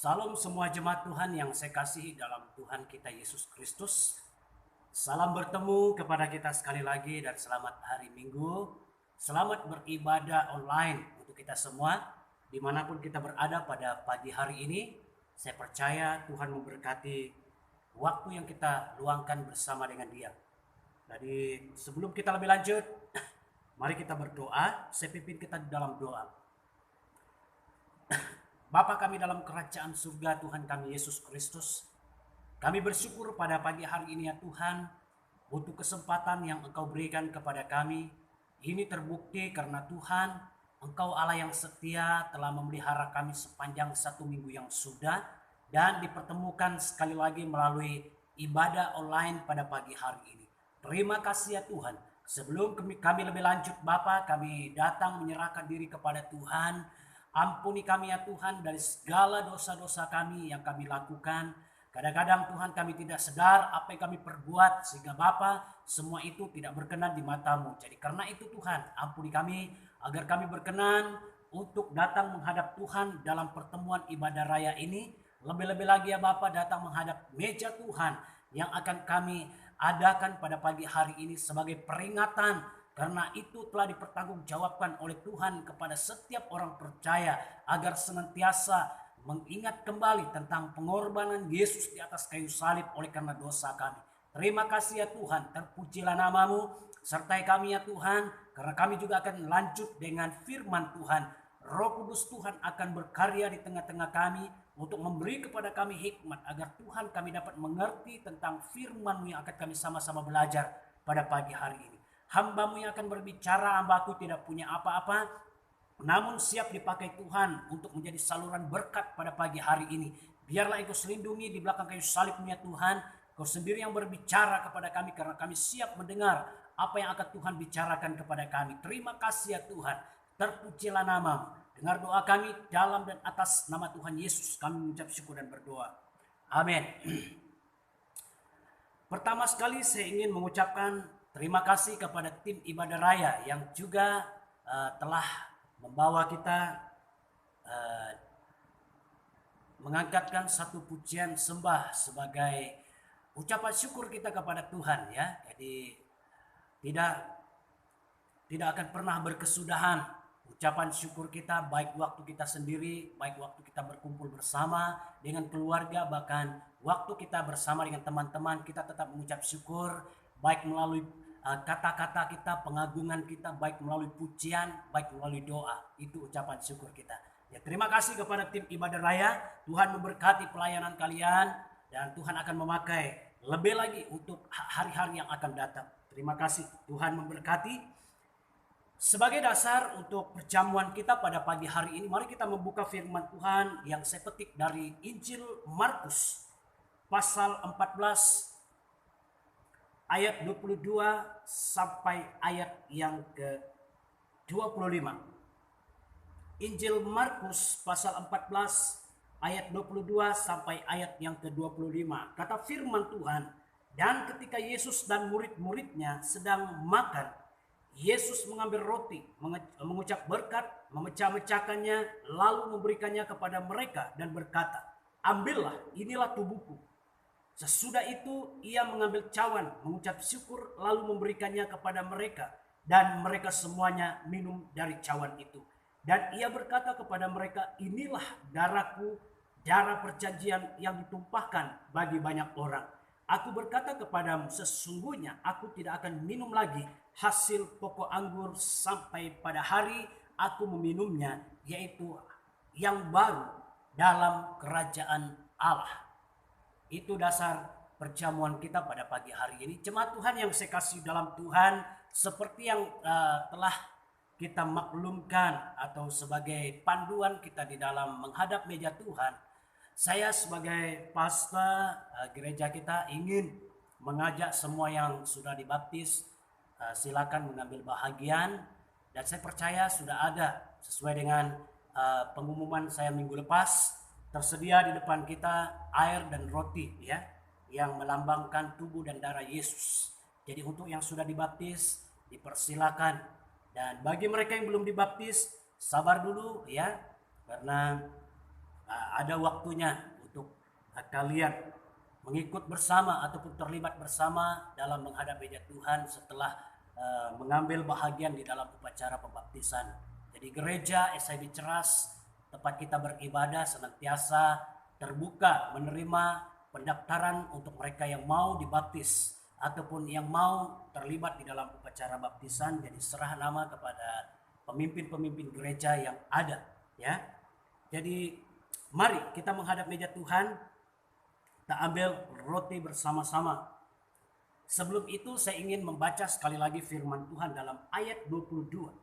Salam semua jemaat Tuhan yang saya kasihi dalam Tuhan kita Yesus Kristus. Salam bertemu kepada kita sekali lagi dan selamat hari Minggu. Selamat beribadah online untuk kita semua dimanapun kita berada pada pagi hari ini. Saya percaya Tuhan memberkati waktu yang kita luangkan bersama dengan Dia. Jadi sebelum kita lebih lanjut, mari kita berdoa. Saya pimpin kita di dalam doa. Bapa kami dalam kerajaan surga, Tuhan kami Yesus Kristus, kami bersyukur pada pagi hari ini ya Tuhan, untuk kesempatan yang Engkau berikan kepada kami. Ini terbukti karena Tuhan, Engkau Allah yang setia telah memelihara kami sepanjang 1 minggu yang sudah, dan dipertemukan sekali lagi melalui ibadah online pada pagi hari ini. Terima kasih ya Tuhan. Sebelum kami lebih lanjut Bapa, kami datang menyerahkan diri kepada Tuhan. Ampuni kami ya Tuhan dari segala dosa-dosa kami yang kami lakukan. Kadang-kadang Tuhan kami tidak sadar apa yang kami perbuat sehingga Bapa semua itu tidak berkenan di mata-Mu. Jadi karena itu Tuhan ampuni kami agar kami berkenan untuk datang menghadap Tuhan dalam pertemuan ibadah raya ini. Lebih-lebih lagi ya Bapa datang menghadap meja Tuhan yang akan kami adakan pada pagi hari ini sebagai peringatan. Karena itu telah dipertanggungjawabkan oleh Tuhan kepada setiap orang percaya agar senantiasa mengingat kembali tentang pengorbanan Yesus di atas kayu salib oleh karena dosa kami. Terima kasih ya Tuhan, terpujilah nama-Mu, sertai kami ya Tuhan, karena kami juga akan lanjut dengan firman Tuhan. Roh Kudus Tuhan akan berkarya di tengah-tengah kami untuk memberi kepada kami hikmat agar Tuhan kami dapat mengerti tentang firman-Mu yang akan kami sama-sama belajar pada pagi hari ini. Hamba-Mu yang akan berbicara, hamba-Ku tidak punya apa-apa, namun siap dipakai Tuhan untuk menjadi saluran berkat pada pagi hari ini. Biarlah Engkau selindungi di belakang kayu salib-Mu ya Tuhan. Kau sendiri yang berbicara kepada kami karena kami siap mendengar apa yang akan Tuhan bicarakan kepada kami. Terima kasih ya Tuhan. Terpujilah nama-Mu. Dengar doa kami dalam dan atas nama Tuhan Yesus. Kami mengucap syukur dan berdoa. Amin. Pertama sekali saya ingin mengucapkan terima kasih kepada tim ibadah raya yang juga telah membawa kita mengangkatkan satu pujian sembah sebagai ucapan syukur kita kepada Tuhan ya. Jadi tidak akan pernah berkesudahan ucapan syukur kita, baik waktu kita sendiri, baik waktu kita berkumpul bersama dengan keluarga, bahkan waktu kita bersama dengan teman-teman, kita tetap mengucap syukur, baik melalui kata-kata kita, pengagungan kita, baik melalui pujian, baik melalui doa. Itu ucapan syukur kita. Ya, terima kasih kepada tim ibadah raya. Tuhan memberkati pelayanan kalian dan Tuhan akan memakai lebih lagi untuk hari-hari yang akan datang. Terima kasih, Tuhan memberkati. Sebagai dasar untuk perjamuan kita pada pagi hari ini, mari kita membuka firman Tuhan yang saya petik dari Injil Markus pasal 14 ayat 22 sampai ayat yang ke-25. Injil Markus pasal 14 ayat 22 sampai ayat yang ke-25. Kata firman Tuhan, dan ketika Yesus dan murid-muridnya sedang makan, Yesus mengambil roti, mengucap berkat, memecah-mecahkannya, lalu memberikannya kepada mereka dan berkata, ambillah, inilah tubuhku. Sesudah itu ia mengambil cawan, mengucap syukur, lalu memberikannya kepada mereka. Dan mereka semuanya minum dari cawan itu. Dan ia berkata kepada mereka, inilah darahku, darah perjanjian yang ditumpahkan bagi banyak orang. Aku berkata kepadamu, sesungguhnya aku tidak akan minum lagi hasil pokok anggur sampai pada hari aku meminumnya, yaitu yang baru dalam kerajaan Allah. Itu dasar perjamuan kita pada pagi hari ini. Jemaat Tuhan yang saya kasih dalam Tuhan, seperti yang telah kita maklumkan atau sebagai panduan kita di dalam menghadap meja Tuhan, saya sebagai pastor gereja kita ingin mengajak semua yang sudah dibaptis, silakan mengambil bahagian. Dan saya percaya sudah ada sesuai dengan pengumuman saya minggu lepas, tersedia di depan kita air dan roti ya, yang melambangkan tubuh dan darah Yesus. Jadi untuk yang sudah dibaptis dipersilakan, dan bagi mereka yang belum dibaptis sabar dulu ya, karena ada waktunya untuk kalian mengikut bersama ataupun terlibat bersama dalam menghadap meja Tuhan setelah mengambil bahagian di dalam upacara pembaptisan. Jadi gereja SIB Ceras, tempat kita beribadah, senantiasa terbuka menerima pendaftaran untuk mereka yang mau dibaptis ataupun yang mau terlibat di dalam upacara baptisan. Jadi serah nama kepada pemimpin-pemimpin gereja yang ada, ya. Jadi mari kita menghadap meja Tuhan, kita ambil roti bersama-sama. Sebelum itu saya ingin membaca sekali lagi firman Tuhan dalam ayat 22.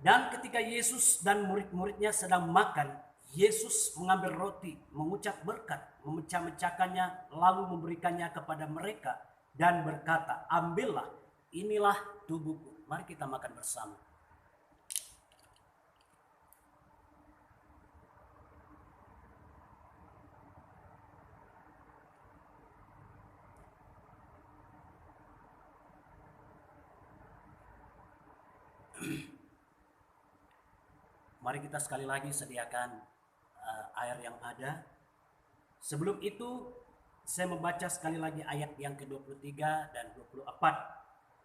Dan ketika Yesus dan murid-muridnya sedang makan, Yesus mengambil roti, mengucap berkat, memecah-mecahkannya, lalu memberikannya kepada mereka dan berkata, ambillah, inilah tubuhku. Mari kita makan bersama. Mari kita sekali lagi sediakan air yang ada. Sebelum itu saya membaca sekali lagi ayat yang ke-23 dan 24.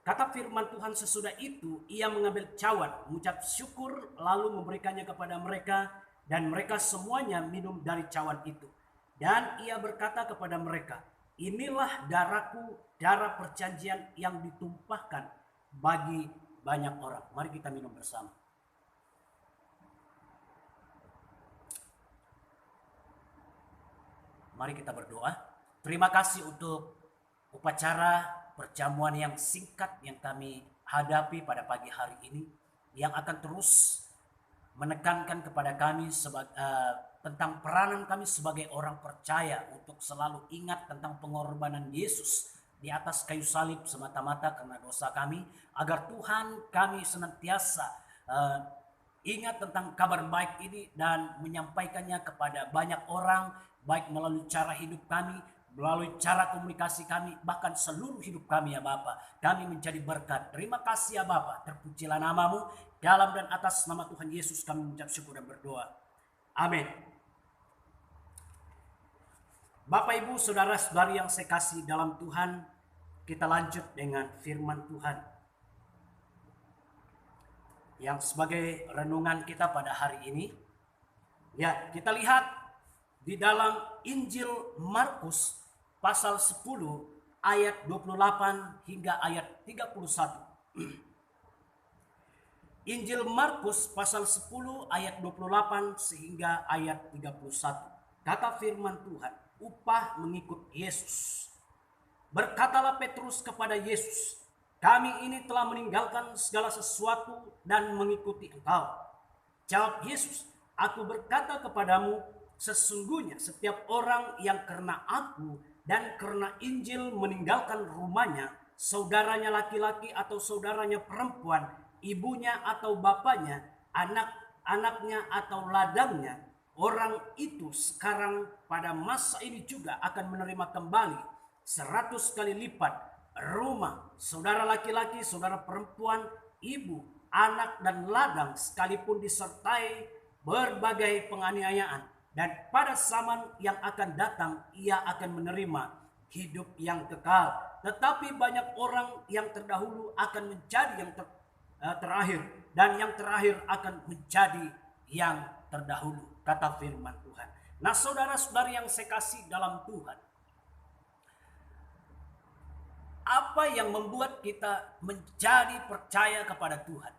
Kata firman Tuhan, sesudah itu ia mengambil cawan, mengucap syukur, lalu memberikannya kepada mereka, dan mereka semuanya minum dari cawan itu. Dan ia berkata kepada mereka, inilah darahku, darah perjanjian yang ditumpahkan bagi banyak orang. Mari kita minum bersama. Mari kita berdoa. Terima kasih untuk upacara perjamuan yang singkat yang kami hadapi pada pagi hari ini, yang akan terus menekankan kepada kami tentang peranan kami sebagai orang percaya untuk selalu ingat tentang pengorbanan Yesus di atas kayu salib semata-mata karena dosa kami, agar Tuhan kami senantiasa ingat tentang kabar baik ini dan menyampaikannya kepada banyak orang, baik melalui cara hidup kami, melalui cara komunikasi kami, bahkan seluruh hidup kami ya Bapa. Kami menjadi berkat. Terima kasih ya Bapa. Terpujilah namamu. Dalam dan atas nama Tuhan Yesus kami mengucap syukur dan berdoa. Amin. Bapak Ibu Saudara-saudari yang saya kasih dalam Tuhan, kita lanjut dengan firman Tuhan yang sebagai renungan kita pada hari ini. Ya, kita lihat di dalam Injil Markus pasal 10 ayat 28 hingga ayat 31. Injil Markus pasal 10 ayat 28 sehingga ayat 31. Kata firman Tuhan, upah mengikut Yesus. Berkatalah Petrus kepada Yesus, kami ini telah meninggalkan segala sesuatu dan mengikuti Engkau. Jawab Yesus, aku berkata kepadamu, sesungguhnya setiap orang yang karena aku dan karena Injil meninggalkan rumahnya, saudaranya laki-laki atau saudaranya perempuan, ibunya atau bapaknya, anak-anaknya atau ladangnya, orang itu sekarang pada masa ini juga akan menerima kembali 100 kali lipat rumah, saudara laki-laki, saudara perempuan, ibu, anak dan ladang, sekalipun disertai berbagai penganiayaan. Dan pada zaman yang akan datang ia akan menerima hidup yang kekal. Tetapi banyak orang yang terdahulu akan menjadi yang terakhir, dan yang terakhir akan menjadi yang terdahulu. Kata firman Tuhan. Nah saudara-saudari yang saya kasih dalam Tuhan, apa yang membuat kita menjadi percaya kepada Tuhan?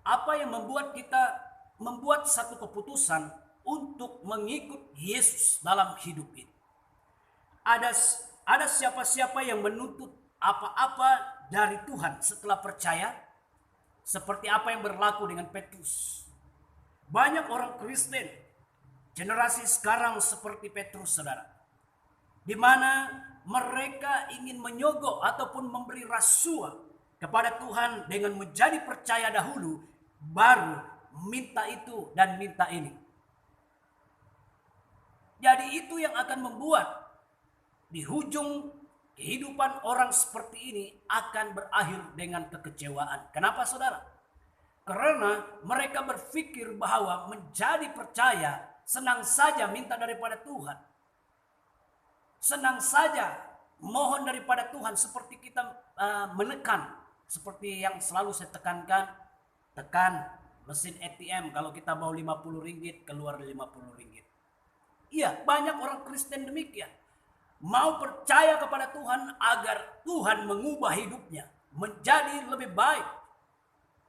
Apa yang membuat kita membuat satu keputusan untuk mengikut Yesus dalam hidup ini? Ada siapa-siapa yang menuntut apa-apa dari Tuhan setelah percaya? Seperti apa yang berlaku dengan Petrus. Banyak orang Kristen generasi sekarang seperti Petrus, saudara, di mana mereka ingin menyogok ataupun memberi rasuah kepada Tuhan dengan menjadi percaya dahulu, baru minta itu dan minta ini. Jadi itu yang akan membuat di ujung kehidupan orang seperti ini akan berakhir dengan kekecewaan. Kenapa saudara? Karena mereka berpikir bahwa menjadi percaya senang saja minta daripada Tuhan. Senang saja mohon daripada Tuhan, seperti kita menekan. Seperti yang selalu saya tekankan, tekan mesin ATM. Kalau kita mau 50 ringgit, keluar 50 ringgit. Iya, banyak orang Kristen demikian. Mau percaya kepada Tuhan agar Tuhan mengubah hidupnya menjadi lebih baik.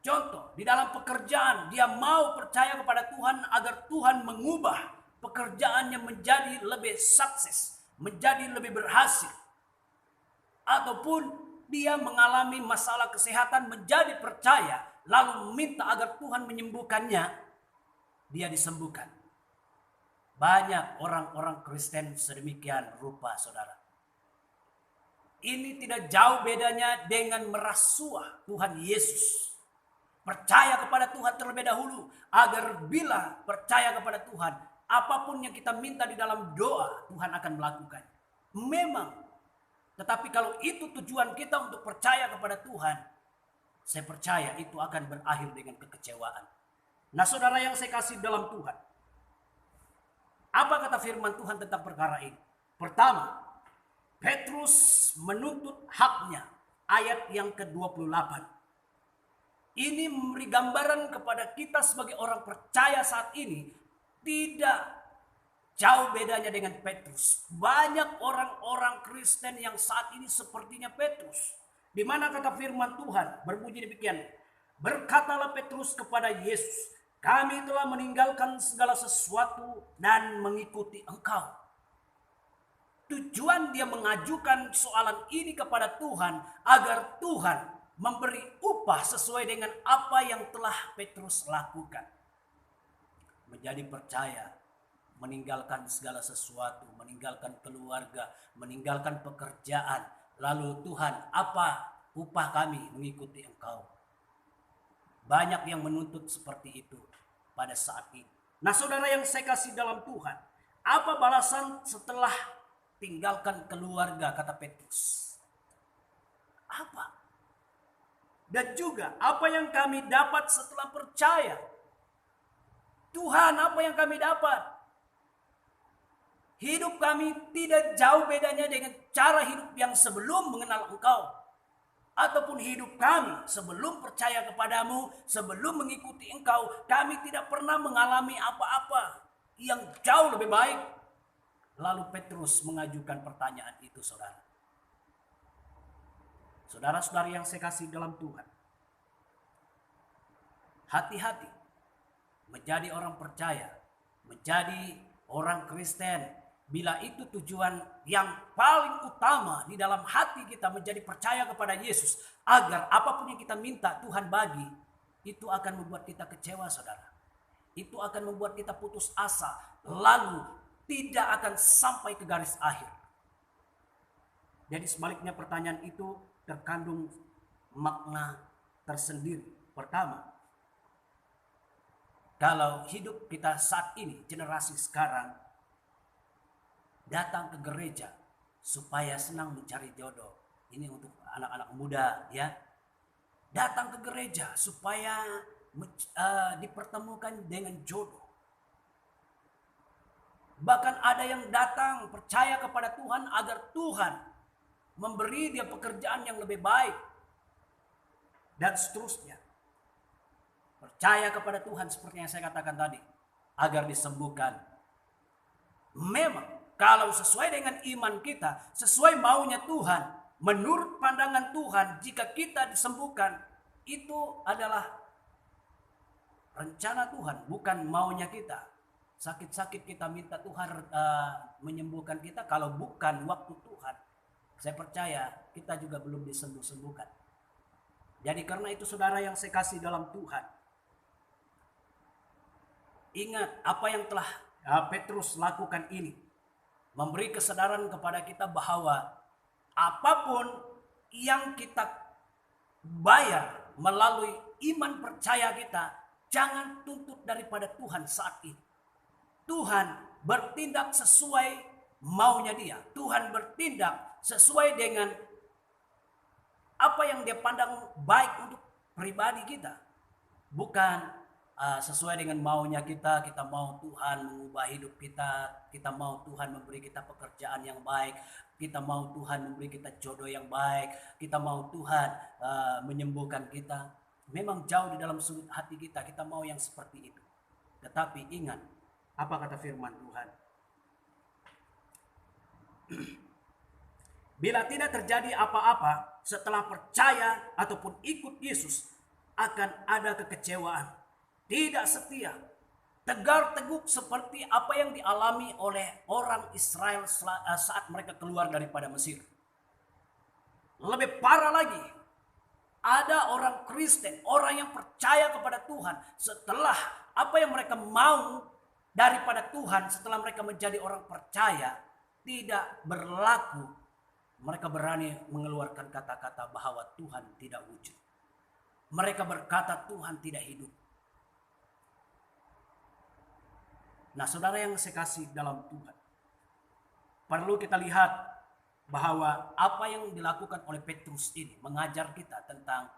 Contoh, di dalam pekerjaan dia mau percaya kepada Tuhan agar Tuhan mengubah pekerjaannya menjadi lebih sukses, menjadi lebih berhasil. Ataupun dia mengalami masalah kesehatan, menjadi percaya lalu minta agar Tuhan menyembuhkannya, dia disembuhkan. Banyak orang-orang Kristen sedemikian rupa, saudara. Ini tidak jauh bedanya dengan merasuah Tuhan Yesus. Percaya kepada Tuhan terlebih dahulu, agar bila percaya kepada Tuhan, apapun yang kita minta di dalam doa, Tuhan akan melakukan. Memang, tetapi kalau itu tujuan kita untuk percaya kepada Tuhan, saya percaya itu akan berakhir dengan kekecewaan. Nah, saudara yang saya kasih dalam Tuhan, apa kata firman Tuhan tentang perkara ini? Pertama, Petrus menuntut haknya. Ayat yang ke-28. Ini memberi gambaran kepada kita sebagai orang percaya saat ini. Tidak jauh bedanya dengan Petrus. Banyak orang-orang Kristen yang saat ini sepertinya Petrus. Di mana kata firman Tuhan berbunyi demikian. Berkatalah Petrus kepada Yesus, kami telah meninggalkan segala sesuatu dan mengikuti engkau. Tujuan dia mengajukan soalan ini kepada Tuhan agar Tuhan memberi upah sesuai dengan apa yang telah Petrus lakukan. Menjadi percaya, meninggalkan segala sesuatu, meninggalkan keluarga, meninggalkan pekerjaan. Lalu Tuhan, apa upah kami mengikuti engkau? Banyak yang menuntut seperti itu pada saat ini. Nah, saudara yang saya kasih dalam Tuhan, apa balasan setelah tinggalkan keluarga, kata Petrus? Apa? Dan juga apa yang kami dapat setelah percaya? Tuhan, apa yang kami dapat? Hidup kami tidak jauh bedanya dengan cara hidup yang sebelum mengenal engkau. Ataupun hidup kami sebelum percaya kepadamu, sebelum mengikuti engkau, kami tidak pernah mengalami apa-apa yang jauh lebih baik. Lalu Petrus mengajukan pertanyaan itu, saudara. Saudara-saudari yang saya kasih dalam Tuhan, hati-hati menjadi orang percaya, menjadi orang Kristen, bila itu tujuan yang paling utama di dalam hati kita menjadi percaya kepada Yesus, agar apapun yang kita minta Tuhan bagi, itu akan membuat kita kecewa, saudara. Itu akan membuat kita putus asa, lalu tidak akan sampai ke garis akhir. Jadi sebaliknya pertanyaan itu terkandung makna tersendiri. Pertama, kalau hidup kita saat ini, generasi sekarang, datang ke gereja supaya senang mencari jodoh. Ini untuk anak-anak muda, ya. Datang ke gereja supaya dipertemukan dengan jodoh. Bahkan ada yang datang percaya kepada Tuhan agar Tuhan memberi dia pekerjaan yang lebih baik. Dan seterusnya. Percaya kepada Tuhan seperti yang saya katakan tadi, agar disembuhkan. Memang kalau sesuai dengan iman kita, sesuai maunya Tuhan, menurut pandangan Tuhan, jika kita disembuhkan, itu adalah rencana Tuhan, bukan maunya kita. Sakit-sakit kita minta Tuhan menyembuhkan kita, kalau bukan waktu Tuhan, saya percaya kita juga belum disembuh-sembuhkan. Jadi karena itu, saudara yang saya kasih dalam Tuhan, ingat apa yang telah Petrus lakukan ini. Memberi kesadaran kepada kita bahwa apapun yang kita bayar melalui iman percaya kita, jangan tuntut daripada Tuhan saat ini. Tuhan bertindak sesuai maunya dia. Tuhan bertindak sesuai dengan apa yang dia pandang baik untuk pribadi kita. bukan sesuai dengan maunya kita. Kita mau Tuhan mengubah hidup kita, kita mau Tuhan memberi kita pekerjaan yang baik, kita mau Tuhan memberi kita jodoh yang baik, kita mau Tuhan menyembuhkan kita. Memang jauh di dalam sudut hati kita, kita mau yang seperti itu. Tetapi ingat, apa kata firman Tuhan? Bila tidak terjadi apa-apa setelah percaya ataupun ikut Yesus, akan ada kekecewaan, tidak setia, tegar teguk seperti apa yang dialami oleh orang Israel saat mereka keluar daripada Mesir. Lebih parah lagi, ada orang Kristen, orang yang percaya kepada Tuhan, setelah apa yang mereka mau daripada Tuhan, setelah mereka menjadi orang percaya, tidak berlaku. Mereka berani mengeluarkan kata-kata bahwa Tuhan tidak wujud. Mereka berkata Tuhan tidak hidup. Nah, saudara yang saya kasih dalam Tuhan, perlu kita lihat bahwa apa yang dilakukan oleh Petrus ini mengajar kita tentang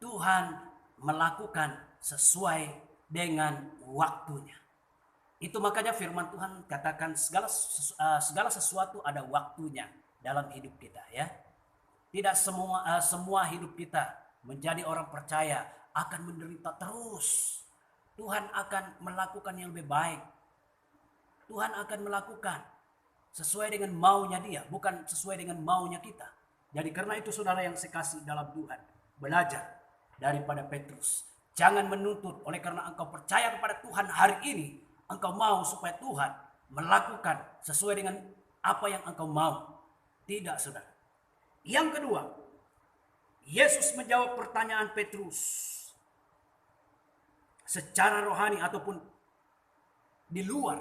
Tuhan melakukan sesuai dengan waktunya. Itu makanya firman Tuhan katakan segala sesuatu ada waktunya dalam hidup kita, ya. Tidak semua hidup kita menjadi orang percaya akan menderita terus. Tuhan akan melakukan yang lebih baik. Tuhan akan melakukan sesuai dengan maunya Dia, bukan sesuai dengan maunya kita. Jadi karena itu saudara yang saya kasih dalam Tuhan, belajar daripada Petrus. Jangan menuntut oleh karena engkau percaya kepada Tuhan hari ini, engkau mau supaya Tuhan melakukan sesuai dengan apa yang engkau mau. Tidak, saudara. Yang kedua, Yesus menjawab pertanyaan Petrus secara rohani ataupun di luar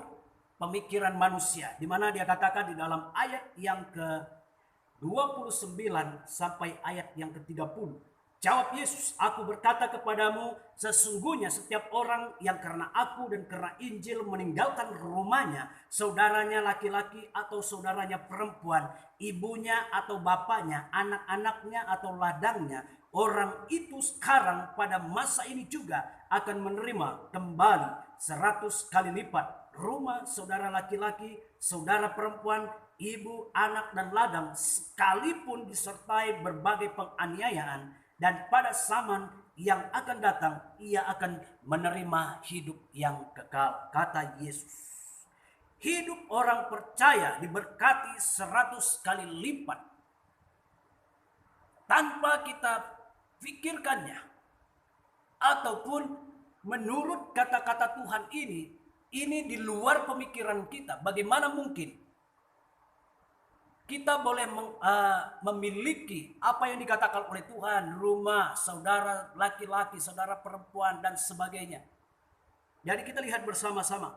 pemikiran manusia, di mana dia katakan di dalam ayat yang ke-29 sampai ayat yang ke-30. Jawab Yesus, aku berkata kepadamu, sesungguhnya setiap orang yang karena aku dan karena Injil meninggalkan rumahnya, saudaranya laki-laki atau saudaranya perempuan, ibunya atau bapaknya, anak-anaknya atau ladangnya, orang itu sekarang pada masa ini juga akan menerima kembali 100 kali lipat rumah, saudara laki-laki, saudara perempuan, ibu, anak dan ladang, sekalipun disertai berbagai penganiayaan. Dan pada zaman yang akan datang, ia akan menerima hidup yang kekal. Kata Yesus. Hidup orang percaya diberkati 100 kali lipat. Tanpa kita pikirkannya. Ataupun menurut kata-kata Tuhan ini di luar pemikiran kita. Bagaimana mungkin kita boleh memiliki apa yang dikatakan oleh Tuhan, rumah, saudara laki-laki, saudara perempuan, dan sebagainya. Jadi kita lihat bersama-sama.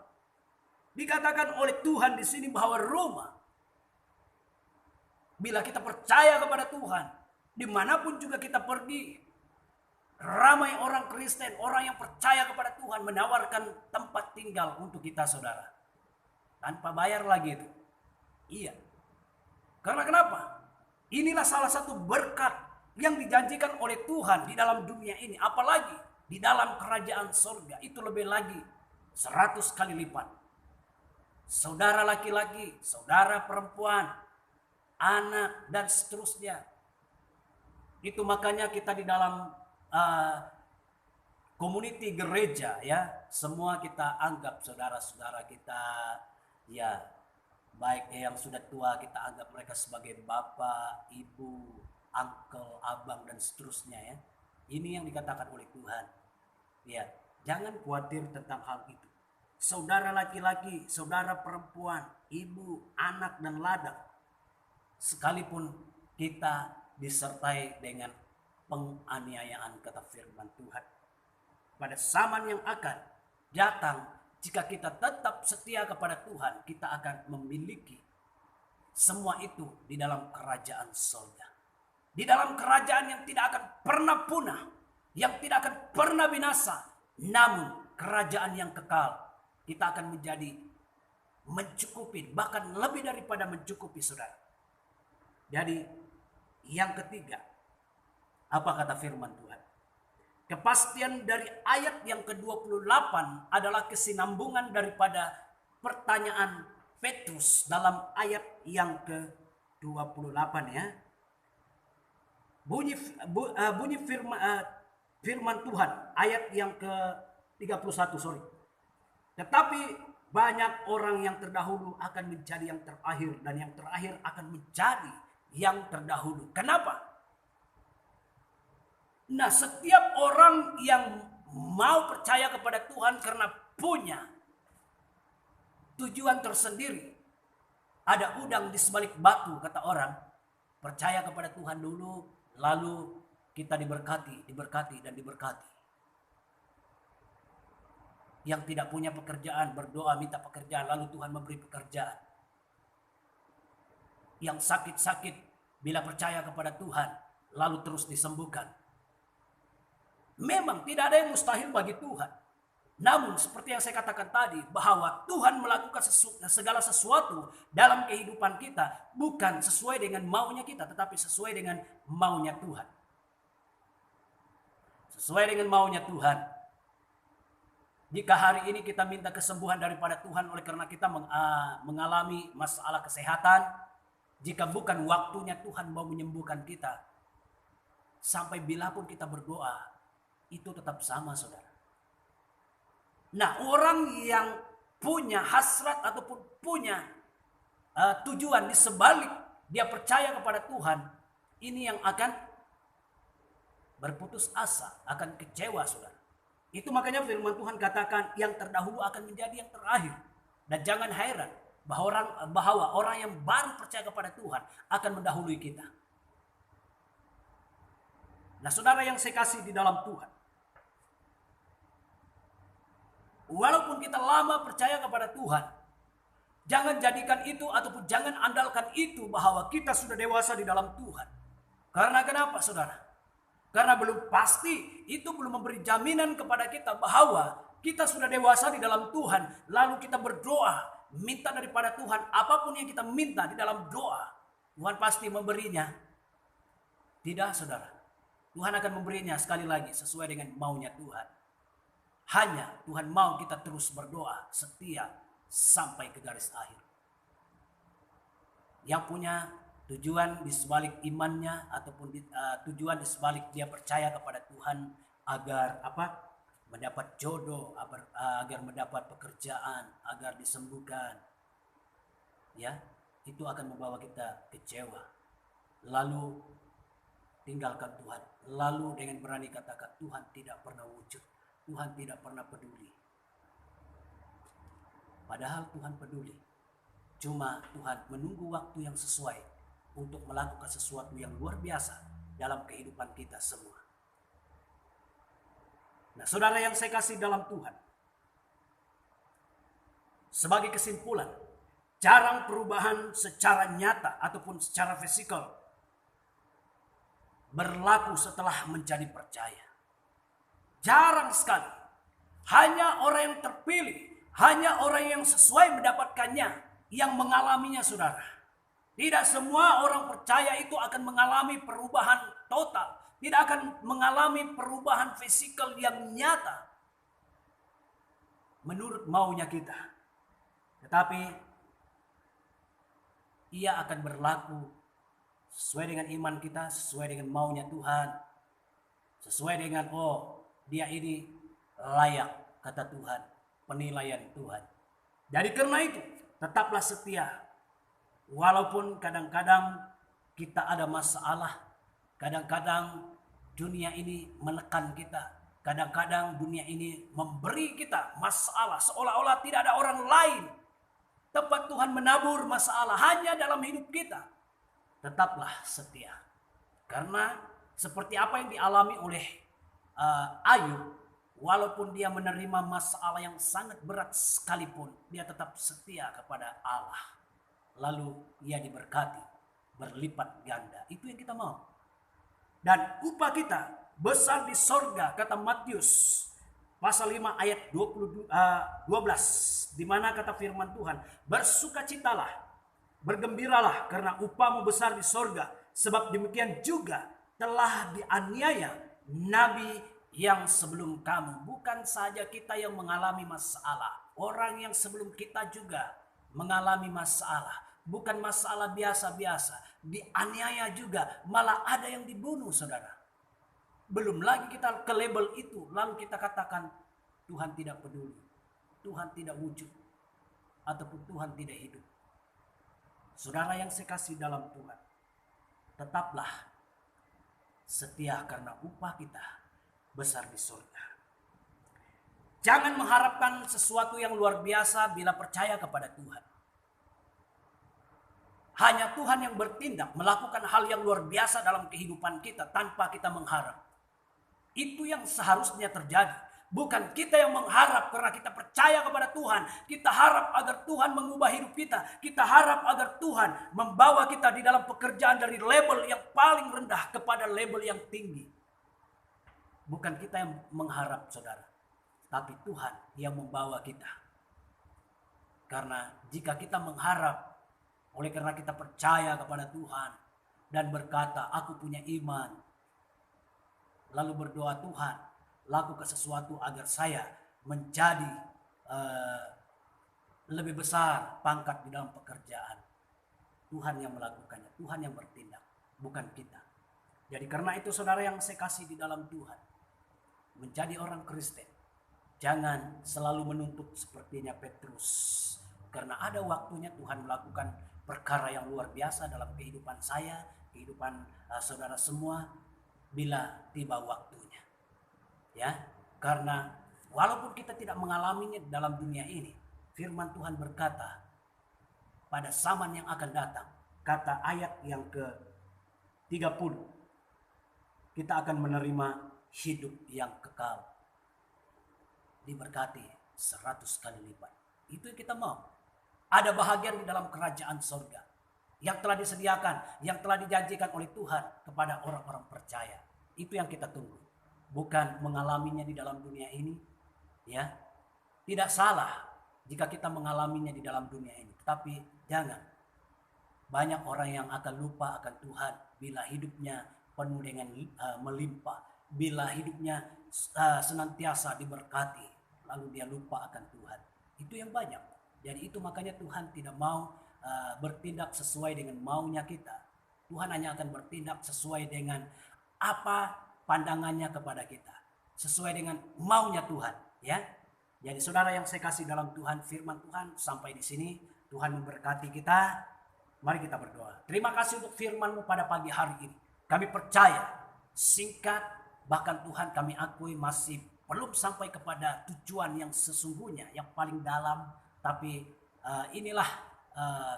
Dikatakan oleh Tuhan di sini bahwa rumah, bila kita percaya kepada Tuhan, dimanapun juga kita pergi, ramai orang Kristen, orang yang percaya kepada Tuhan menawarkan tempat tinggal untuk kita, saudara. Tanpa bayar lagi itu. Iya. Karena kenapa? Inilah salah satu berkat yang dijanjikan oleh Tuhan di dalam dunia ini. Apalagi di dalam kerajaan surga. Itu lebih lagi 100 kali lipat. Saudara laki-laki, saudara perempuan, anak dan seterusnya. Itu makanya kita di dalam community gereja, ya, semua kita anggap saudara-saudara kita, ya. Baik yang sudah tua kita anggap mereka sebagai bapak, ibu, uncle, abang dan seterusnya, ya. Ini yang dikatakan oleh Tuhan. Ya, jangan khawatir tentang hal itu. Saudara laki-laki, saudara perempuan, ibu, anak dan ladang, sekalipun kita disertai dengan penganiayaan, kata firman Tuhan. Pada zaman yang akan datang, jika kita tetap setia kepada Tuhan, kita akan memiliki semua itu di dalam kerajaan surga. Di dalam kerajaan yang tidak akan pernah punah, yang tidak akan pernah binasa, namun kerajaan yang kekal. Kita akan menjadi mencukupi, bahkan lebih daripada mencukupi, saudara. Jadi yang ketiga, apa kata firman Tuhan? Kepastian dari ayat yang ke-28 adalah kesinambungan daripada pertanyaan Petrus dalam ayat yang ke-28 ya. Bunyi firman Tuhan ayat yang ke-31 sorry. Tetapi banyak orang yang terdahulu akan menjadi yang terakhir, dan yang terakhir akan menjadi yang terdahulu. Kenapa? Nah, setiap orang yang mau percaya kepada Tuhan karena punya tujuan tersendiri. Ada udang di sebalik batu, kata orang. Percaya kepada Tuhan dulu, lalu kita diberkati, dan diberkati. Yang tidak punya pekerjaan, berdoa minta pekerjaan, lalu Tuhan memberi pekerjaan. Yang sakit-sakit, bila percaya kepada Tuhan, lalu terus disembuhkan. Memang tidak ada yang mustahil bagi Tuhan. Namun seperti yang saya katakan tadi, bahwa Tuhan melakukan segala sesuatu dalam kehidupan kita bukan sesuai dengan maunya kita, tetapi sesuai dengan maunya Tuhan. Sesuai dengan maunya Tuhan. Jika hari ini kita minta kesembuhan daripada Tuhan oleh karena kita mengalami masalah kesehatan, jika bukan waktunya Tuhan mau menyembuhkan kita, sampai bila pun kita berdoa, itu tetap sama, saudara. Nah, orang yang punya hasrat ataupun punya tujuan di sebalik dia percaya kepada Tuhan, ini yang akan berputus asa, akan kecewa, saudara. Itu makanya firman Tuhan katakan yang terdahulu akan menjadi yang terakhir. Dan jangan heran bahwa orang yang baru percaya kepada Tuhan akan mendahului kita. Nah, saudara yang saya kasih di dalam Tuhan, walaupun kita lama percaya kepada Tuhan, jangan jadikan itu ataupun jangan andalkan itu bahwa kita sudah dewasa di dalam Tuhan. Karena kenapa, saudara? Karena belum pasti, itu belum memberi jaminan kepada kita bahwa kita sudah dewasa di dalam Tuhan. Lalu kita berdoa, minta daripada Tuhan, apapun yang kita minta di dalam doa, Tuhan pasti memberinya. Tidak, saudara. Tuhan akan memberinya sekali lagi sesuai dengan maunya Tuhan. Hanya Tuhan mau kita terus berdoa setia sampai ke garis akhir. Yang punya tujuan di sebalik imannya ataupun tujuan di sebalik dia percaya kepada Tuhan agar mendapat jodoh, agar mendapat pekerjaan, agar disembuhkan. Ya, itu akan membawa kita kecewa. Lalu tinggalkan Tuhan. Lalu dengan berani katakan Tuhan tidak pernah wujud. Tuhan tidak pernah peduli. Padahal Tuhan peduli. Cuma Tuhan menunggu waktu yang sesuai untuk melakukan sesuatu yang luar biasa dalam kehidupan kita semua. Nah, saudara yang saya kasih dalam Tuhan, sebagai kesimpulan, jarang perubahan secara nyata ataupun secara fisikal berlaku setelah menjadi percaya. Jarang sekali. Hanya orang yang terpilih, hanya orang yang sesuai mendapatkannya yang mengalaminya, saudara. Tidak semua orang percaya itu akan mengalami perubahan total. Tidak akan mengalami perubahan fisikal yang nyata menurut maunya kita. Tetapi ia akan berlaku sesuai dengan iman kita, sesuai dengan maunya Tuhan. Sesuai dengan dia ini layak, kata Tuhan, penilaian Tuhan. Jadi karena itu tetaplah setia. Walaupun kadang-kadang kita ada masalah, kadang-kadang dunia ini menekan kita, kadang-kadang dunia ini memberi kita masalah seolah-olah tidak ada orang lain tempat Tuhan menabur masalah hanya dalam hidup kita. Tetaplah setia, karena seperti apa yang dialami oleh Ayub, walaupun dia menerima masalah yang sangat berat sekalipun, dia tetap setia kepada Allah. Lalu ia diberkati berlipat ganda. Itu yang kita mau. Dan upah kita besar di sorga, kata Matius pasal 5 ayat 12, di mana kata firman Tuhan, bersukacitalah, bergembiralah karena upahmu besar di sorga, sebab demikian juga telah dianiaya nabi yang sebelum kamu. Bukan saja kita yang mengalami masalah. Orang yang sebelum kita juga mengalami masalah. Bukan masalah biasa-biasa. Dianiaya juga. Malah ada yang dibunuh, saudara. Belum lagi kita ke label itu. Lalu kita katakan Tuhan tidak peduli. Tuhan tidak wujud. Ataupun Tuhan tidak hidup. Saudara yang saya kasih dalam Tuhan. Tetaplah setia karena upah kita besar di surga. Jangan mengharapkan sesuatu yang luar biasa bila percaya kepada Tuhan. Hanya Tuhan yang bertindak melakukan hal yang luar biasa dalam kehidupan kita tanpa kita mengharap. Itu yang seharusnya terjadi. Bukan kita yang mengharap karena kita percaya kepada Tuhan. Kita harap agar Tuhan mengubah hidup kita. Kita harap agar Tuhan membawa kita di dalam pekerjaan dari label yang paling rendah kepada label yang tinggi. Bukan kita yang mengharap, saudara. Tapi Tuhan yang membawa kita. Karena jika kita mengharap, oleh karena kita percaya kepada Tuhan. Dan berkata, aku punya iman. Lalu berdoa, Tuhan, lakukan sesuatu agar saya menjadi lebih besar pangkat di dalam pekerjaan. Tuhan yang melakukannya. Tuhan yang bertindak. Bukan kita. Jadi karena itu saudara yang saya kasih di dalam Tuhan. Menjadi orang Kristen, jangan selalu menuntut sepertinya Petrus. Karena ada waktunya Tuhan melakukan perkara yang luar biasa dalam kehidupan saya, kehidupan saudara semua, bila tiba waktunya. Ya, karena walaupun kita tidak mengalaminya dalam dunia ini, firman Tuhan berkata, pada zaman yang akan datang, kata ayat yang ke-30, kita akan menerima hidup yang kekal. Diberkati 100 kali lipat. Itu yang kita mau. Ada bahagian di dalam kerajaan surga. Yang telah disediakan. Yang telah dijanjikan oleh Tuhan kepada orang-orang percaya. Itu yang kita tunggu. Bukan mengalaminya di dalam dunia ini. Ya, tidak salah jika kita mengalaminya di dalam dunia ini. Tetapi jangan. Banyak orang yang akan lupa akan Tuhan bila hidupnya penuh dengan melimpah. Bila hidupnya senantiasa diberkati, lalu dia lupa akan Tuhan. Itu yang banyak. Jadi itu makanya Tuhan tidak mau bertindak sesuai dengan maunya kita. Tuhan hanya akan bertindak sesuai dengan apa pandangannya kepada kita. Sesuai dengan maunya Tuhan. Ya. Jadi saudara yang saya kasih dalam Tuhan, firman Tuhan sampai di sini. Tuhan memberkati kita. Mari kita berdoa. Terima kasih untuk firman-Mu pada pagi hari ini. Kami percaya, singkat, bahkan Tuhan kami akui masih belum sampai kepada tujuan yang sesungguhnya, yang paling dalam. Tapi inilah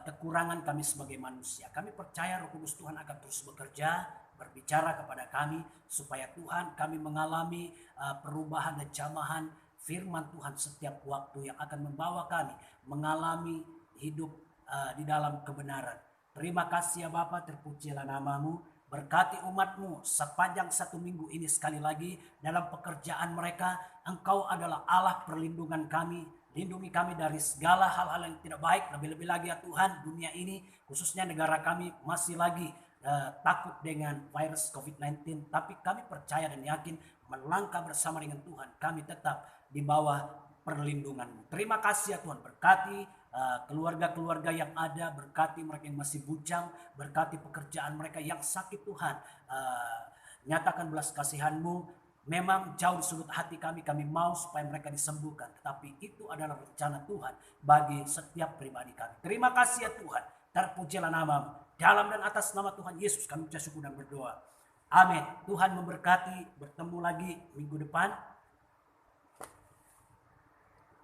kekurangan kami sebagai manusia. Kami percaya Roh Kudus Tuhan akan terus bekerja, berbicara kepada kami. Supaya Tuhan kami mengalami perubahan dan jamahan firman Tuhan setiap waktu yang akan membawa kami mengalami hidup di dalam kebenaran. Terima kasih ya Bapa, terpujilah nama-Mu. Berkati umat-Mu sepanjang 1 minggu ini sekali lagi dalam pekerjaan mereka. Engkau adalah Allah perlindungan kami. Lindungi kami dari segala hal-hal yang tidak baik. Lebih-lebih lagi ya Tuhan, dunia ini khususnya negara kami masih lagi takut dengan virus COVID-19. Tapi kami percaya dan yakin melangkah bersama dengan Tuhan. Kami tetap di bawah perlindungan-Mu. Terima kasih ya Tuhan, berkati keluarga-keluarga yang ada, berkati mereka yang masih bujang, berkati pekerjaan mereka yang sakit Tuhan. Nyatakan belas kasihan-Mu. Memang jauh di sudut hati kami mau supaya mereka disembuhkan. Tetapi itu adalah rencana Tuhan bagi setiap pribadi kami. Terima kasih ya Tuhan. Terpujilah nama-Mu. Dalam dan atas nama Tuhan Yesus kami ucap syukur dan berdoa. Amin. Tuhan memberkati. Bertemu lagi minggu depan.